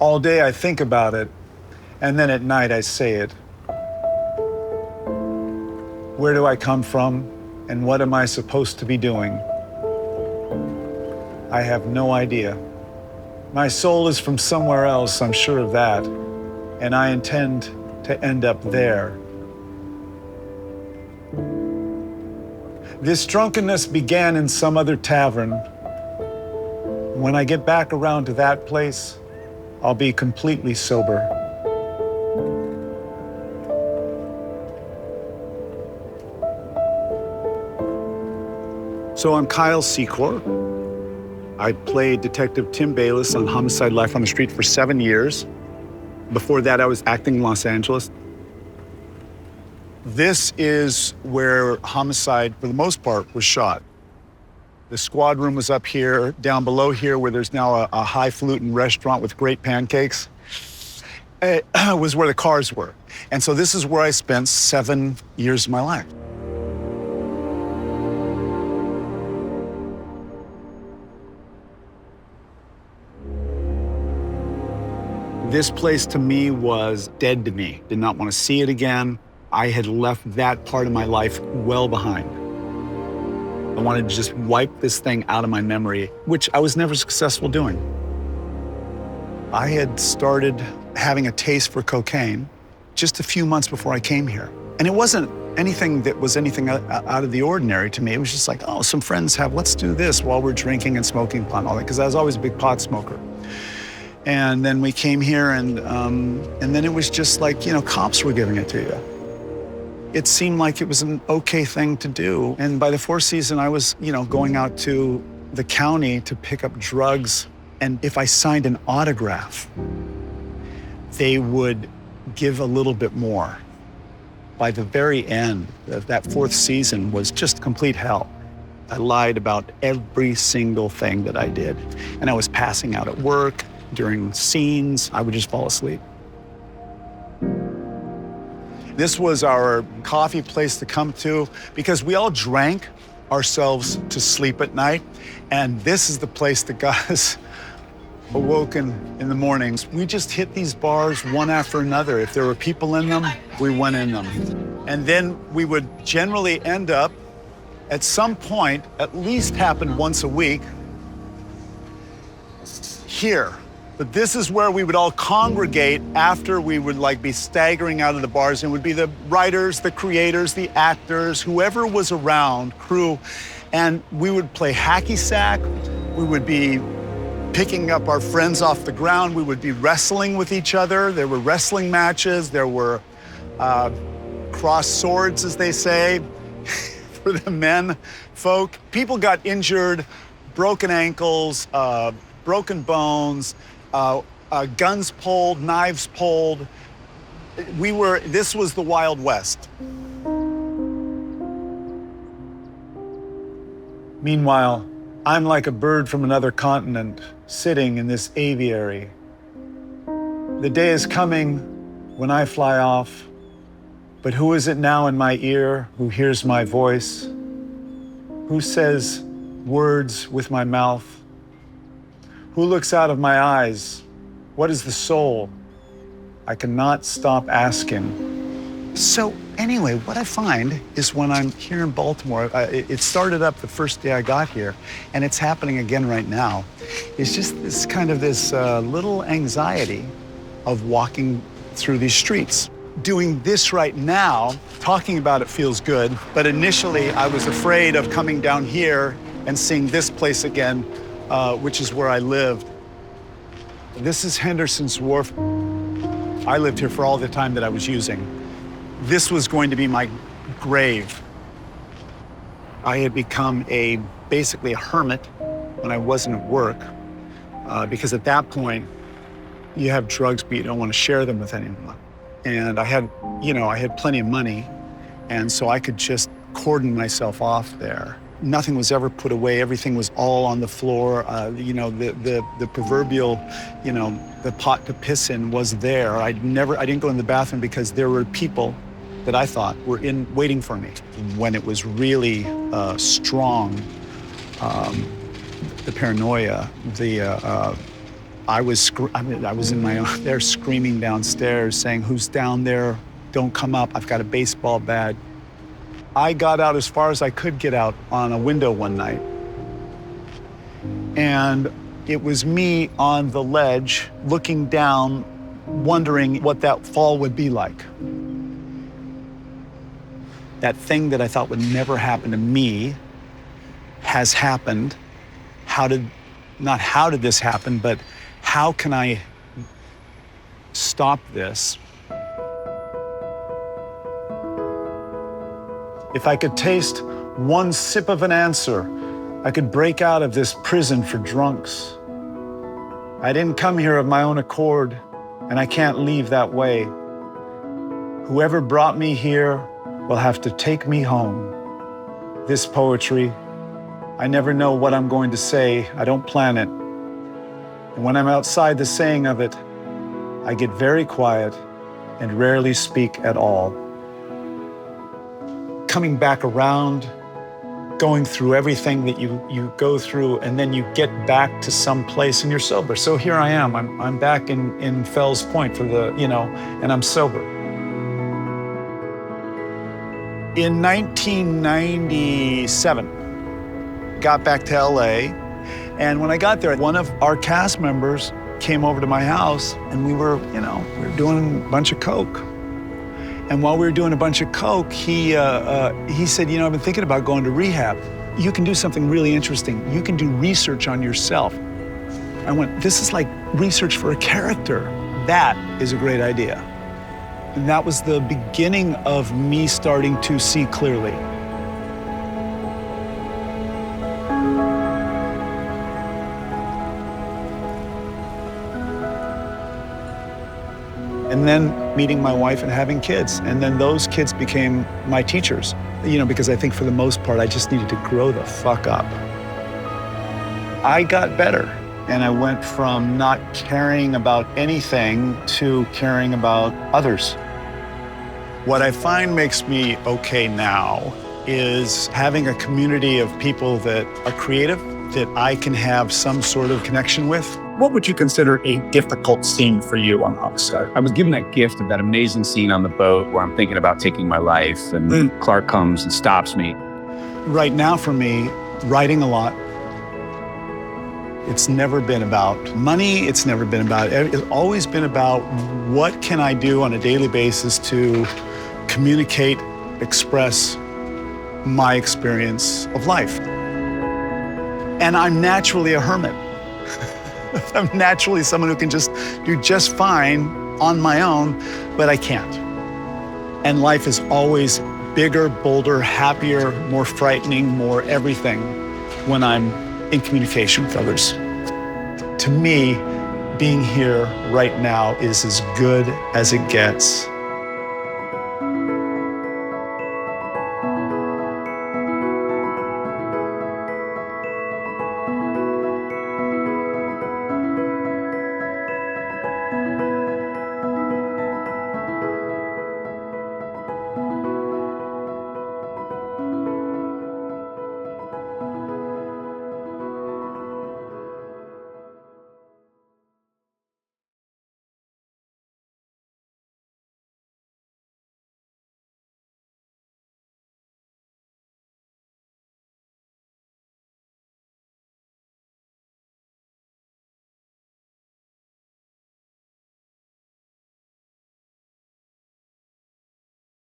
All day I think about it, and then at night I say it. Where do I come from, and what am I supposed to be doing? I have no idea. My soul is from somewhere else, I'm sure of that, and I intend to end up there. This drunkenness began in some other tavern. When I get back around to that place, I'll be completely sober. So I'm Kyle Secor. I played Detective Tim Bayliss on Homicide: Life on the Street for 7 years. Before that, I was acting in Los Angeles. This is where Homicide, for the most part, was shot. The squad room was up here, down below here, where there's now a highfalutin restaurant with great pancakes. It was where the cars were. And so this is where I spent 7 years of my life. This place to me was dead to me. Did not want to see it again. I had left that part of my life well behind. I wanted to just wipe this thing out of my memory, which I was never successful doing. I had started having a taste for cocaine just a few months before I came here. And it wasn't anything that was anything out of the ordinary to me. It was just like, oh, some friends have, let's do this while we're drinking and smoking pot and all that, because I was always a big pot smoker. And then we came here and then it was just like, you know, cops were giving it to you. It seemed like it was an okay thing to do. And by the fourth season, I was, you know, going out to the county to pick up drugs. And if I signed an autograph, they would give a little bit more. By the very end of that fourth season was just complete hell. I lied about every single thing that I did. And I was passing out at work. During scenes, I would just fall asleep. This was our coffee place to come to because we all drank ourselves to sleep at night. And this is the place that got us awoken in the mornings. We just hit these bars one after another. If there were people in them, we went in them. And then we would generally end up at some point, at least happened once a week, here. But this is where we would all congregate after we would like be staggering out of the bars, and it would be the writers, the creators, the actors, whoever was around, crew, and we would play hacky sack. We would be picking up our friends off the ground. We would be wrestling with each other. There were wrestling matches. There were cross swords, as they say, for the men folk. People got injured, broken ankles, broken bones, guns pulled, knives pulled. This was the Wild West. Meanwhile, I'm like a bird from another continent, sitting in this aviary. The day is coming when I fly off, but who is it now in my ear who hears my voice? Who says words with my mouth? Who looks out of my eyes? What is the soul? I cannot stop asking. So anyway, what I find is when I'm here in Baltimore, it started up the first day I got here, and it's happening again right now. It's just this kind of this little anxiety of walking through these streets. Doing this right now, talking about it feels good, but initially I was afraid of coming down here and seeing this place again, which is where I lived. This is Henderson's Wharf. I lived here for all the time that I was using. This was going to be my grave. I had become basically a hermit when I wasn't at work, because at that point, you have drugs, but you don't want to share them with anyone. And I had plenty of money, and so I could just cordon myself off there. Nothing was ever put away. Everything was all on the floor. The proverbial, the pot to piss in was there. I didn't go in the bathroom because there were people that I thought were waiting for me. When it was really strong, the paranoia, the I was in my own there screaming downstairs saying, "Who's down there? Don't come up. I've got a baseball bat." I got out as far as I could get out on a window one night. And it was me on the ledge looking down, wondering what that fall would be like. That thing that I thought would never happen to me has happened. Not how did this happen, but how can I stop this? If I could taste one sip of an answer, I could break out of this prison for drunks. I didn't come here of my own accord, and I can't leave that way. Whoever brought me here will have to take me home. This poetry, I never know what I'm going to say. I don't plan it. And when I'm outside the saying of it, I get very quiet and rarely speak at all. Coming back around, going through everything that you go through, and then you get back to some place and you're sober. So here I am. I'm back in Fells Point for the, and I'm sober. In 1997, got back to LA, and when I got there, one of our cast members came over to my house, and we were doing a bunch of coke. And while we were doing a bunch of coke, he said, I've been thinking about going to rehab. You can do something really interesting. You can do research on yourself. I went, this is like research for a character. That is a great idea. And that was the beginning of me starting to see clearly. And then meeting my wife and having kids. And then those kids became my teachers, because I think for the most part, I just needed to grow the fuck up. I got better, and I went from not caring about anything to caring about others. What I find makes me okay now is having a community of people that are creative, that I can have some sort of connection with. What would you consider a difficult scene for you on Homicide? I was given that gift of that amazing scene on the boat where I'm thinking about taking my life, and Clark comes and stops me. Right now for me, writing a lot. It's never been about money. It's never been about, it's always been about what can I do on a daily basis to communicate, express my experience of life. And I'm naturally a hermit. I'm naturally someone who can just do just fine on my own, but I can't. And life is always bigger, bolder, happier, more frightening, more everything when I'm in communication with others. To me, being here right now is as good as it gets.